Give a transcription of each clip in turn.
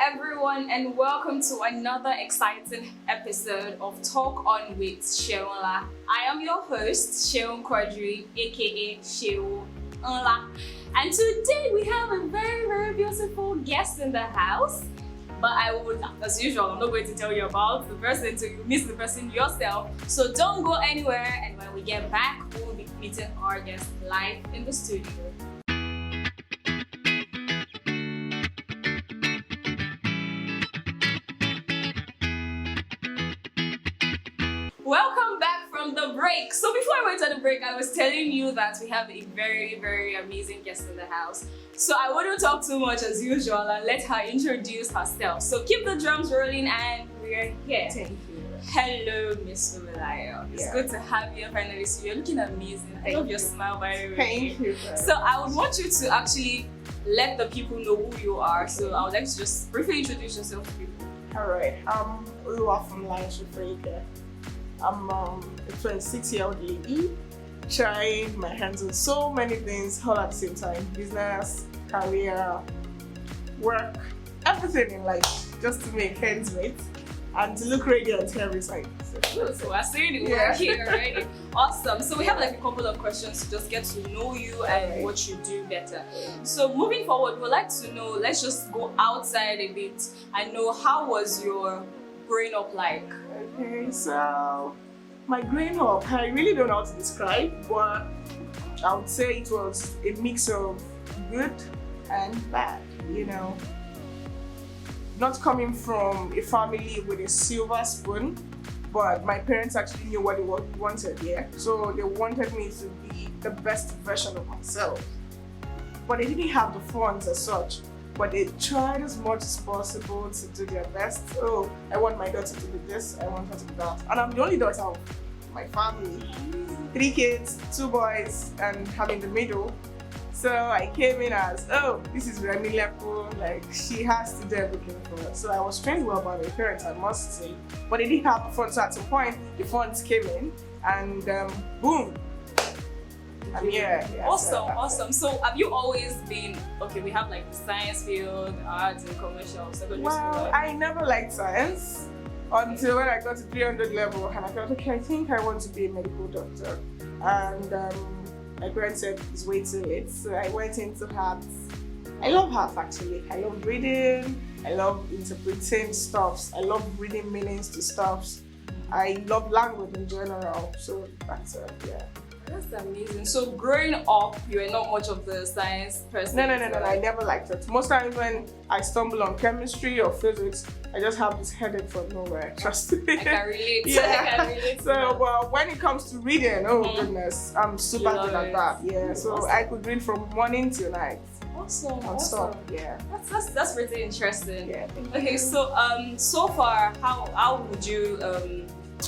everyone, and welcome to another exciting episode of Talk On with Seun. I am your host, Seun Quadri, aka Seun. And today we have a very, very beautiful guest in the house. But I would, as usual, I'm not going to tell you about the person until you meet the person yourself. So don't go anywhere, and when we get back, we will be meeting our guest live in the studio. Welcome back from the break. So before I went on the break, I was telling you that we have a very, very amazing guest in the house. So I wouldn't talk too much as usual and let her introduce herself. So keep the drums rolling and we're here. Thank you. Hello, Miss Funmilayo. It's good to have you finally. So you're looking amazing. I love your smile, by the way. Thank you. So I would want you to actually let the people know who you are. So I would like to just briefly introduce yourself to people. Alright, I'm Funmilayo, shofoyeke. I'm a 26-year-old lady trying my hands on so many things all at the same time. Business, career, work, everything in life, just to make ends meet and to look radiant every side. So we're seeing the work here already. Awesome. So we have like a couple of questions to just get to know you and what you do better. So moving forward, we'd like to know, let's just go outside a bit and know, how was your growing up like? Okay, so my growing up, I really don't know how to describe, but I would say it was a mix of good and bad, you know. Not coming from a family with a silver spoon, but my parents actually knew what they wanted, yeah. So they wanted me to be the best version of myself. But they didn't have the funds as such. But they tried as much as possible to do their best. Oh, I want my daughter to be this, I want her to be that. And I'm the only daughter of my family. 3 kids, 2 boys, and I'm in the middle. So I came in as, oh, this is Remy Lepo, like she has to do everything for us. So I was trained well by my parents, I must say. But they didn't have the funds, so at some point, the funds came in and boom. I'm here. Yeah, awesome. So have you always been, okay, we have like the science field, arts and commercial, secondary school. Well, I never liked science until when I got to 300 level and I thought, okay, I think I want to be a medical doctor. And my parents said it's way too late. So I went into arts. I love arts actually. I love reading, I love interpreting stuffs, I love reading meanings to stuffs. I love language in general. So that's it, yeah. That's amazing. So growing up, you were not much of the science person? No, I never liked it. Most times when I stumble on chemistry or physics, I just have this headache from nowhere, trust me. I can relate. Yeah. I can relate. So, well, when it comes to reading, oh goodness, I'm super good at that. Yeah, so awesome. I could read from morning till night. Awesome. Stop. Yeah. That's really interesting. Yeah. Okay, so so far, how would you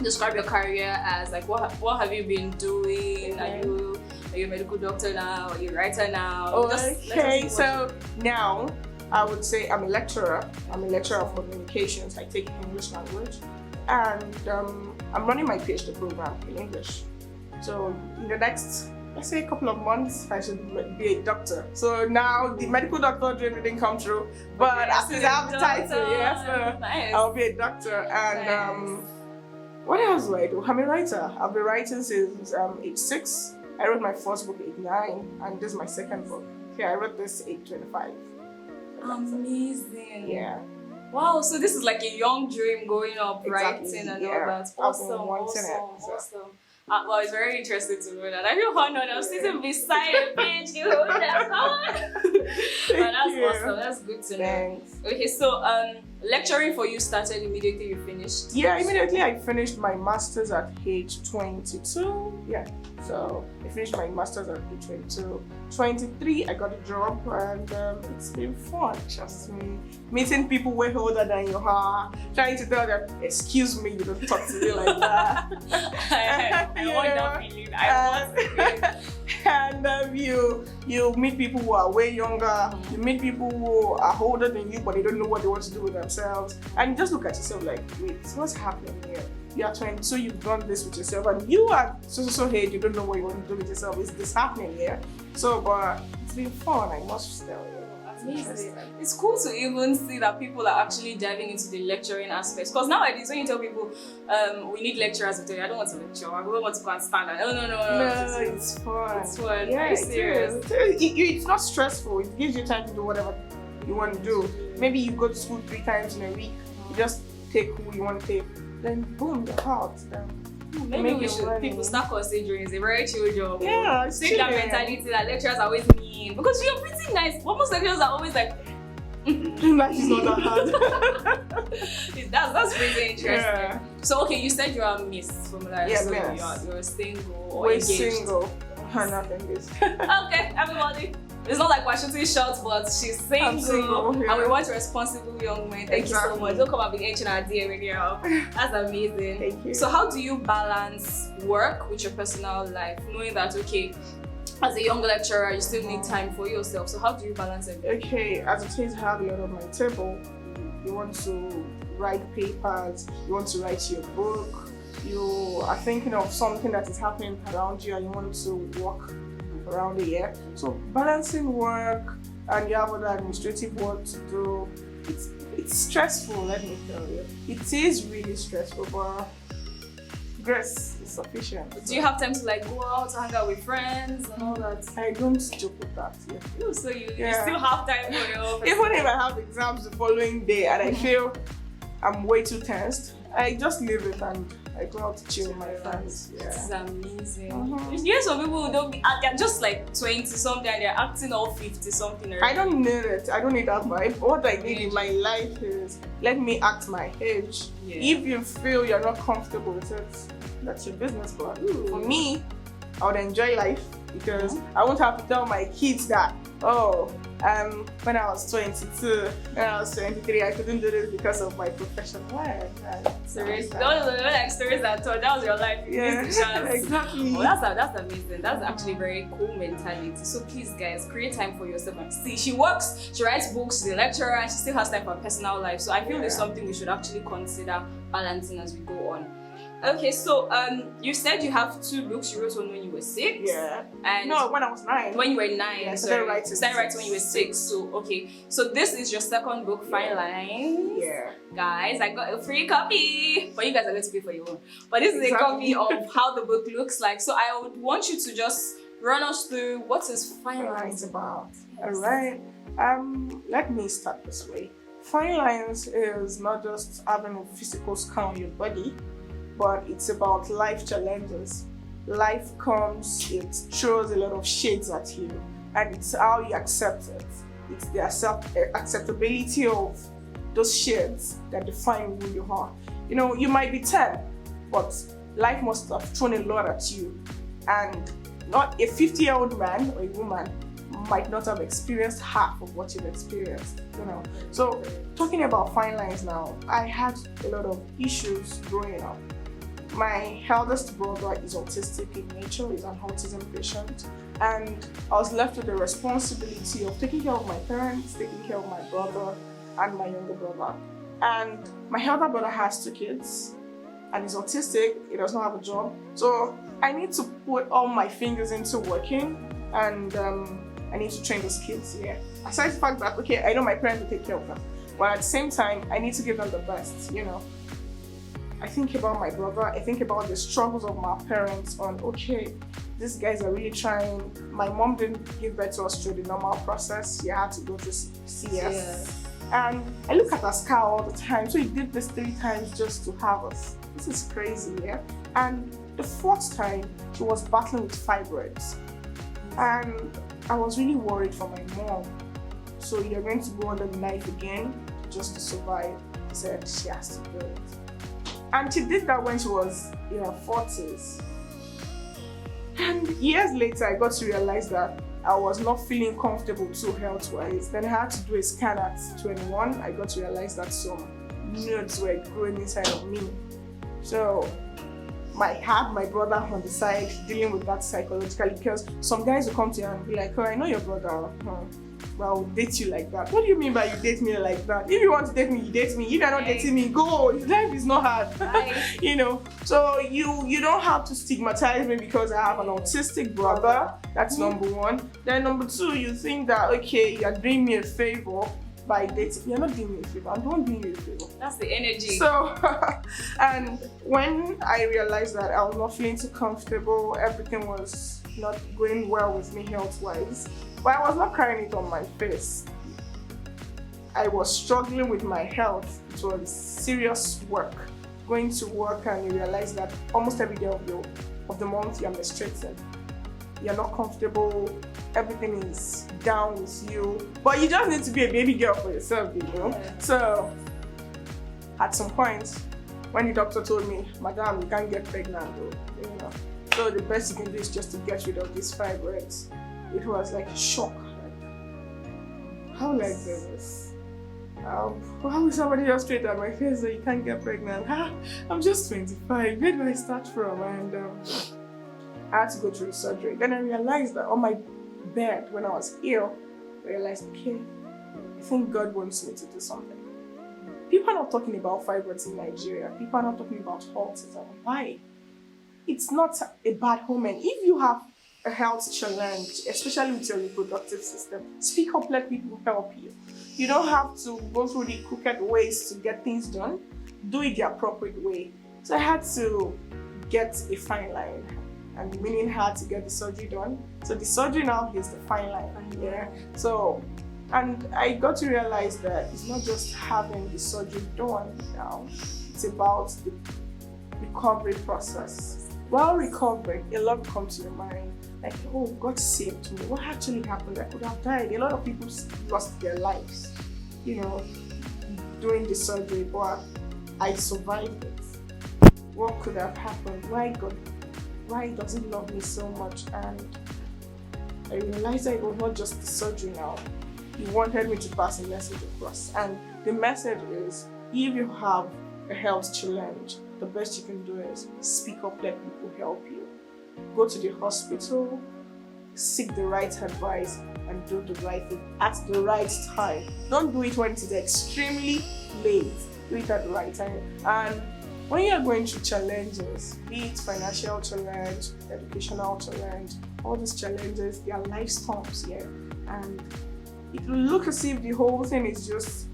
describe your career as? Like, what have you been doing? Are you a medical doctor now? Are you a writer now? Okay, so now I would say I'm a lecturer. I'm a lecturer of communications. I take English language, and I'm running my PhD program in English. So in the next, let's say, a couple of months, I should be a doctor. So now the medical doctor dream didn't come true, but as I have the title, yes, nice. I'll be a doctor. And what else do I do? I'm a writer. I've been writing since age 6. I wrote my first book at age 9, and this is my second book. Yeah, I wrote this at age 25. Amazing. Yeah. Wow, so this is like a young dream going up, Exactly, writing and yeah. all that. Awesome. Well, it's very interesting to know that. I feel honored. I'm sitting beside a PhD holder. Come on. That's awesome. That's good to know. Thanks. Okay, so lecturing for you started immediately you finished? Yeah, immediately I finished my master's at age 22. Yeah, so I finished my master's at age 22. 23, I got a job, and it's been fun, trust me. Meeting people way older than you are, trying to tell them, excuse me, you don't talk to me like that. I want that feeling. I want that feeling. And you meet people who are way younger, you meet people who are older than you, but they don't know what they want to do with themselves. And you just look at yourself like, wait, what's happening here? You are 22, you've done this with yourself, and you are so age, you don't know what you want to do with yourself. Is this happening here? So, but it's been fun, I must tell you. Amazing. It's cool to even see that people are actually diving into the lecturing aspects. Because nowadays, when you tell people, we need lecturers, I don't want to lecture, I don't want to go and stand. No, it's fun. It's fun. Yeah, Very serious. It's not stressful. It gives you time to do whatever you want to do. Maybe you go to school 3 times in a week. You just take who you want to take. Then boom, you're out. Maybe people start considering it's a very chill job. Yeah, take that mentality that lecturers are always mean. Because you're pretty nice. Almost lecturers are always like, life is not that hard. that's pretty interesting. Yeah. So okay, you said you are Miss Funmilayo. Yeah, so you're single or We're engaged. single. Nothing is. Okay, everybody. It's not like we're shooting shots, but she's single, yeah. and we want responsible young men. Thank you so much. Don't come and be etching our DNA here. That's amazing. Thank you. So how do you balance work with your personal life, knowing that, okay, as a young lecturer, you still need time for yourself. So how do you balance it? Okay, as it is, I have a lot on my table. You want to write papers, you want to write your book, you are thinking of something that is happening around you and you want to work around the year. So balancing work and you have other administrative work to do, it's stressful, let me tell you. It is really stressful, but grace is sufficient. Do you have time to like go out, hang out with friends and all that? I don't joke with that. Yeah. So you still have time for your Even if I have exams the following day and I feel I'm way too tensed, I just leave it and I go out to chill with my friends. Yeah. This is amazing. You hear some people who don't be, they're just like 20 something and they're acting all 50 something. I don't need it. I don't need that vibe. What I need in my life is let me act my age. Yeah. If you feel you're not comfortable with it, that's your business. But for me, I would enjoy life because I won't have to tell my kids that, when I was 22, when I was 23, I couldn't do this because of my profession. Why? Stories. Those are like stories that told. That was your life. Yeah, exactly. Oh, that's amazing. That's actually very cool mentality. So please, guys, create time for yourself. And see, she works, she writes books, she's a lecturer, and she still has time for her personal life. So I feel it's something we should actually consider balancing as we go on. Okay, so you said you have 2 books. You wrote one when you were 6. Yeah. And no, when I was 9. When you were 9. Yeah, I started writing when you were 6. So okay. So this is your second book, Fine Lines. Yeah. Guys, I got a free copy. But you guys are going to pay for your own. But this is a copy of how the book looks like. So I would want you to just run us through what is Fine Lines about. Alright. Let me start this way. Fine Lines is not just having a physical scar on your body, but it's about life challenges. Life comes, it throws a lot of shades at you, and it's how you accept it. It's the acceptability of those shades that define who you are. You know, you might be 10, but life must have thrown a lot at you, and not a 50-year-old man or a woman might not have experienced half of what you've experienced, you know. So talking about Fine Lines now, I had a lot of issues growing up. My eldest brother is autistic in nature, he's an autism patient, and I was left with the responsibility of taking care of my parents, taking care of my brother and my younger brother. And my elder brother has 2 kids and he's autistic, he does not have a job. So I need to put all my fingers into working, and I need to train those kids, yeah. Aside the fact that, okay, I know my parents will take care of them, but at the same time, I need to give them the best, you know. I think about my brother, I think about the struggles of my parents on, okay, these guys are really trying. My mom didn't give birth to us through the normal process. She had to go to CS. And I look at her scar all the time. So he did this 3 times just to have us. This is crazy, yeah? And the 4th time, she was battling with fibroids. And I was really worried for my mom. So you're going to go under the knife again just to survive. She said she has to do it. And she did that when she was in her 40s. And years later, I got to realize that I was not feeling comfortable too health-wise. Then I had to do a scan at 21. I got to realize that some nodes were growing inside of me. So I had my brother on the side dealing with that psychologically, because some guys will come to you and be like, oh, I know your brother. well, I will date you like that. What do you mean by you date me like that? If you want to date me, you date me. If you're not dating me, go. Life is not hard. You know. So you don't have to stigmatize me because I have an autistic brother. That's number one. Then number two, you think that okay, you're doing me a favor by dating. You're not doing me a favor. I'm not doing you a favor. That's the energy. So, and when I realized that I was not feeling too comfortable, everything was not going well with me health-wise, but I was not carrying it on my face. I was struggling with my health. It was serious work. Going to work and you realize that almost every day of the month you're menstruating. You're not comfortable, everything is down with you, but you just need to be a baby girl for yourself, you know? Yeah. So, at some point, when the doctor told me, Madam, you can't get pregnant, though, you know? So the best you can do is just to get rid of these fibroids. It was like a shock. Like, how like this? How will somebody just straight at my face that you can't get pregnant? I'm just 25, where do I start from? And I had to go through the surgery. Then I realized that on my bed when I was ill, I realized, okay, I think God wants me to do something. People are not talking about fibroids in Nigeria. People are not talking about autism. Why? It's not a bad omen. If you have a health challenge, especially with your reproductive system, speak up, let people help you. You don't have to go through the crooked ways to get things done. Do it the appropriate way. So I had to get a fine line. And meaning had to get the surgery done. So the surgery now is the fine line. Yeah. So, and I got to realize that it's not just having the surgery done now. It's about the recovery process. While recovering, a lot comes to your mind. Like, oh, God saved me. What actually happened? I could have died. A lot of people lost their lives, you know, during the surgery, but I survived it. What could have happened? Why does he love me so much? And I realized that it was not just the surgery now. He wanted me to pass a message across. And the message is, if you have a health challenge, the best you can do is speak up, let people help you. Go to the hospital, seek the right advice, and do the right thing at the right time. Don't do it when it is extremely late. Do it at the right time. And when you are going through challenges, be it financial challenge, educational challenge, all these challenges, they are life storms here. And it will look as if the whole thing is just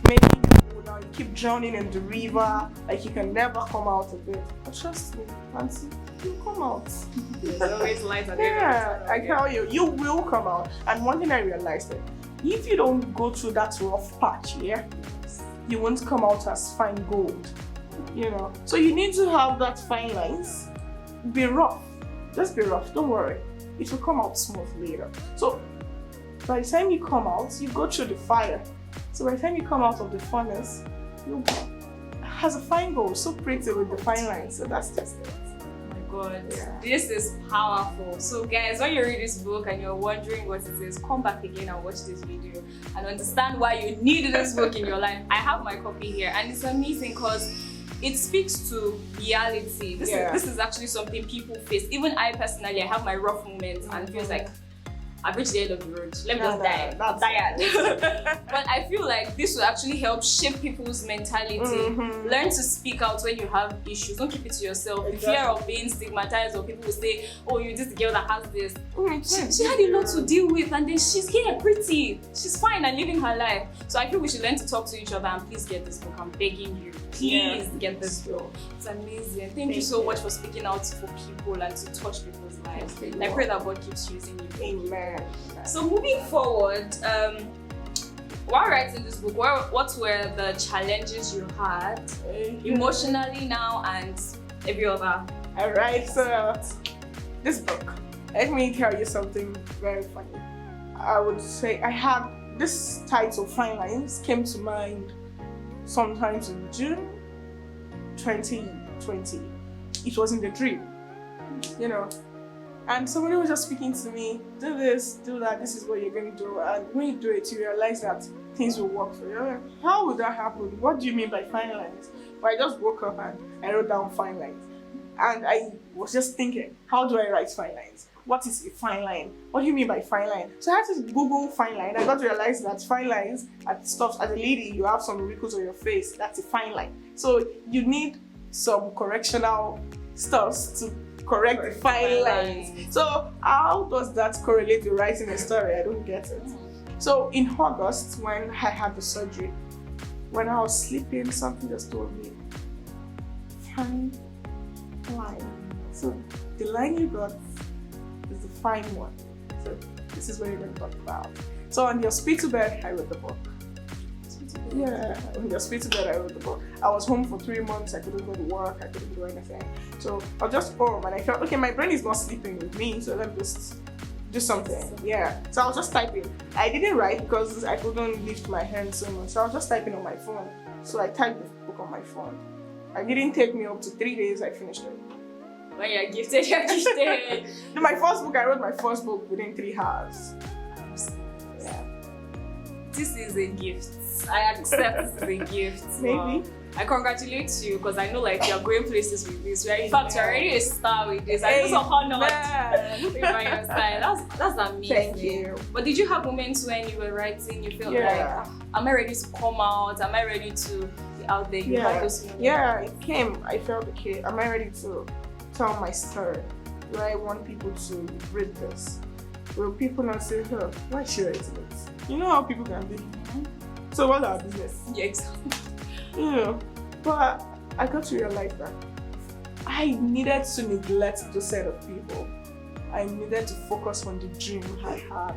making you go down. You keep drowning in the river, like you can never come out of it. But trust me, Nancy, you'll come out. There's always light at the end Yeah, of the tunnel. I tell you, you will come out. And one thing I realized that if you don't go through that rough patch, yeah, you won't come out as fine gold. You know, so you need to have that fine lines. Be rough, just be rough. Don't worry, it will come out smooth later. So by the time you come out, you go through the fire. So by the time you come out of the furnace, you has a fine gold, so pretty with the fine lines. So that's just it. God, this is powerful. So guys, when you read this book and you're wondering what it is, come back again and watch this video and understand why you need this book in your life. I have my copy here and it's amazing because it speaks to reality. This is actually something people face. Even I personally, I have my rough moments and it feels like I've reached the end of the road. Let me just die. I'm tired. But I feel like this will actually help shape people's mentality. Learn to speak out when you have issues. Don't keep it to yourself. The fear of being stigmatized, or people will say, oh, you're this girl that has this. She had a lot to deal with and then she's here pretty. She's fine and living her life. So I feel we should learn to talk to each other and please get this book. I'm begging you. Please get this book. It's amazing. Thank you so much for speaking out for people and to touch people's lives. I pray that God keeps using you. Amen. So moving forward, while writing this book, what were the challenges you had emotionally now and every other? Alright, so this book, let me tell you something very funny. I would say I had this title, Fine Lines, came to mind sometimes in June 2020. It was in the dream, you know. And somebody was just speaking to me, do this, do that, this is what you're going to do. And when you do it, you realize that things will work for you. Like, how would that happen? What do you mean by fine lines? But I just woke up and I wrote down fine lines. And I was just thinking, how do I write fine lines? what is a fine line? What do you mean by fine line? So I had to Google fine line. I got to realize that fine lines at stuff as a lady, you have some wrinkles on your face. That's a fine line. So you need some correctional stuffs to correct the fine lines. So how does that correlate to writing a story? I don't get it. So in August, when I had the surgery, when I was sleeping, something just told me, fine line. So the line you got is the fine one. So this is what you're going to talk about. So on the hospital bed, I wrote the book. Yeah, on the hospital bed, I wrote the book. I was home for 3 months. I couldn't go to work. I couldn't do anything. So I was just home, and I felt, okay, my brain is not sleeping with me, so let me just do something. Yeah. So I was just typing. I didn't write because I couldn't lift my hand so much. So I was just typing on my phone. So I typed the book on my phone. It didn't take me up to 3 days. I finished it. When you're gifted, you're gifted. My first book, I wrote my first book within 3 hours. Yeah. This is a gift. I accept this is a gift. Maybe. Wow. I congratulate you because I know like you're going places with this. In fact, you're already a star with this. I know so honored by your side. That's amazing. Thank you. But did you have moments when you were writing, you felt like, am I ready to come out? Am I ready to be out there? You had those moments? Yeah, it came. I felt, okay, am I ready to tell my story? Do I want people to read this? Will people not say, oh, why is she writing it? You know how people can be. So what's our business? Yeah, exactly. Yeah, but I got to realize that I needed to neglect those set of people. I needed to focus on the dream I had.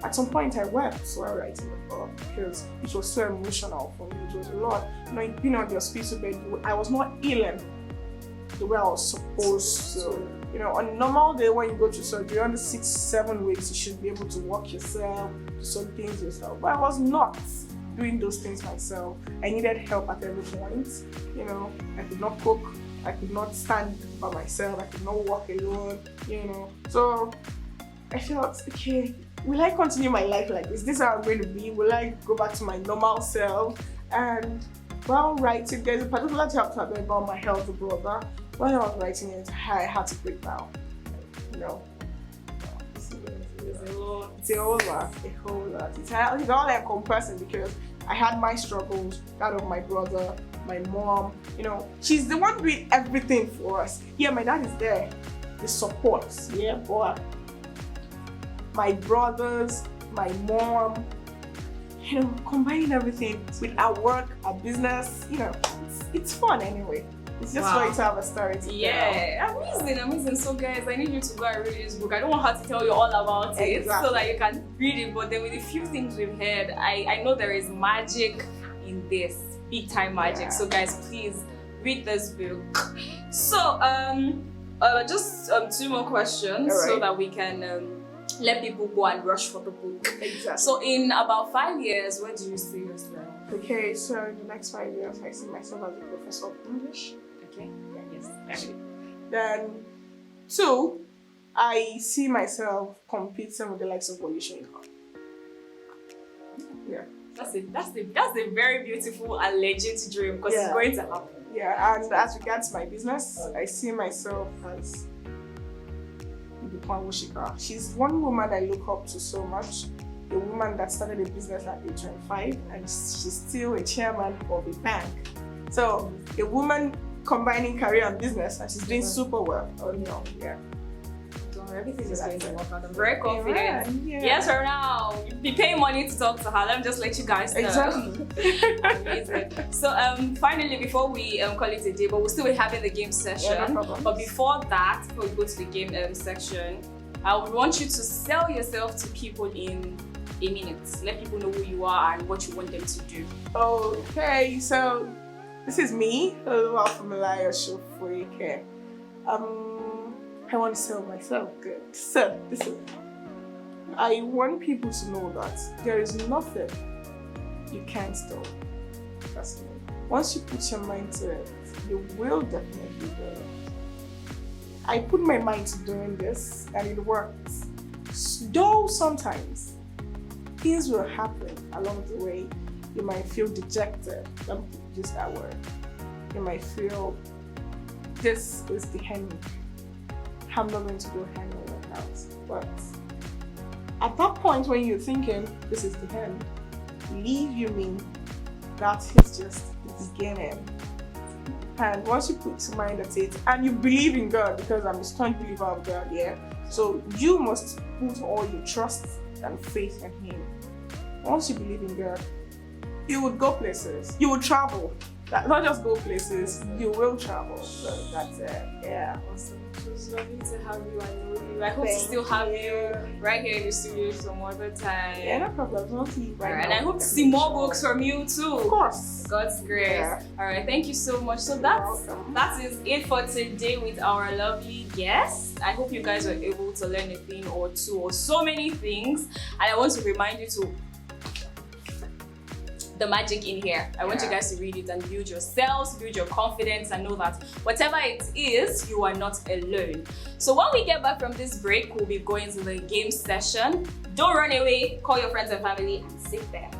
At some point I wept while writing the book because it was so emotional for me. It was a lot. You know, being on the hospital bed, I was not healing the way I was supposed to. You know, on a normal day when you go to surgery, under 6-7 weeks, you should be able to walk yourself, do some things yourself. But I was not doing those things myself. I needed help at every point. You know, I could not cook, I could not stand by myself, I could not walk alone, you know. So I felt, okay, will I continue my life like this? This is how I'm going to be? Will I go back to my normal self? And while writing, there's a particular chapter about my health brother. When I was writing it, I had to break down. You know, it's a whole lot. It's all encompassing because I had my struggles, that of my brother, my mom. You know, she's the one doing everything for us. Yeah, my dad is there, the support. Yeah, but my brothers, my mom, you know, combining everything with our work, our business, you know, it's fun anyway. It's just for you to have a story to tell. Amazing. So guys, I need you to go and read this book. I don't want her to tell you all about it so that you can read it, but then with a few things we've heard, I know there is magic in this, big time magic. So guys, please read this book. So just 2 more questions so that we can let people go and rush for the book. Exactly. So in about 5 years, where do you see yourself? Okay, so in the next 5 years, I see myself as a professor of English. Okay. Yes. Then 2, I see myself competing with the likes of Walisho. Yeah. That's a very beautiful and legit dream because it's going to happen. Yeah, and as regards my business, I see myself as She's one woman I look up to so much. A woman that started a business at age 25 and she's still a chairman of a bank. So a woman combining career and business and she's doing super well. Oh no, yeah. Everything is going to work out. I'm very confident. Yes, for now. Be paying money to talk to her. Let me just let you guys know. Exactly. Amazing. So finally, before we call it a day, but we'll still be having the game session. Yeah, no problem. But before that, before we go to the game section, I would want you to sell yourself to people in a minute. Let people know who you are and what you want them to do. Okay, so this is me, Funmilayo, shofoyeke. I want to sell myself good. So, I want people to know that there is nothing you can't do. Trust me. Once you put your mind to it, you will definitely do it. I put my mind to doing this and it works. Though sometimes things will happen along the way. You might feel dejected. Let me use that word. You might feel this is the end. I'm not going to go hang with out. But at that point when you're thinking this is the end, believe you me, that is just the beginning. And once you put your mind at it and you believe in God, because I'm a strong believer of God, yeah. So you must put all your trust and faith in Him. Once you believe in God, you would go places. You will travel. Not just go places, you will travel. So that's it. Yeah. Awesome. It was lovely to have you. I know you. I hope to still have you right here in the studio some other time. Yeah, no problem. Don't see right now. And I hope to see more books from you too. Of course. God's grace. Yeah. Alright, thank you so much. So that is it for today with our lovely guest. I hope you guys were able to learn a thing or two or so many things. And I want to remind you to the magic in here. I want you guys to read it and build yourselves, build your confidence, and know that whatever it is, you are not alone. So when we get back from this break, we'll be going to the game session. Don't run away, call your friends and family and sit there.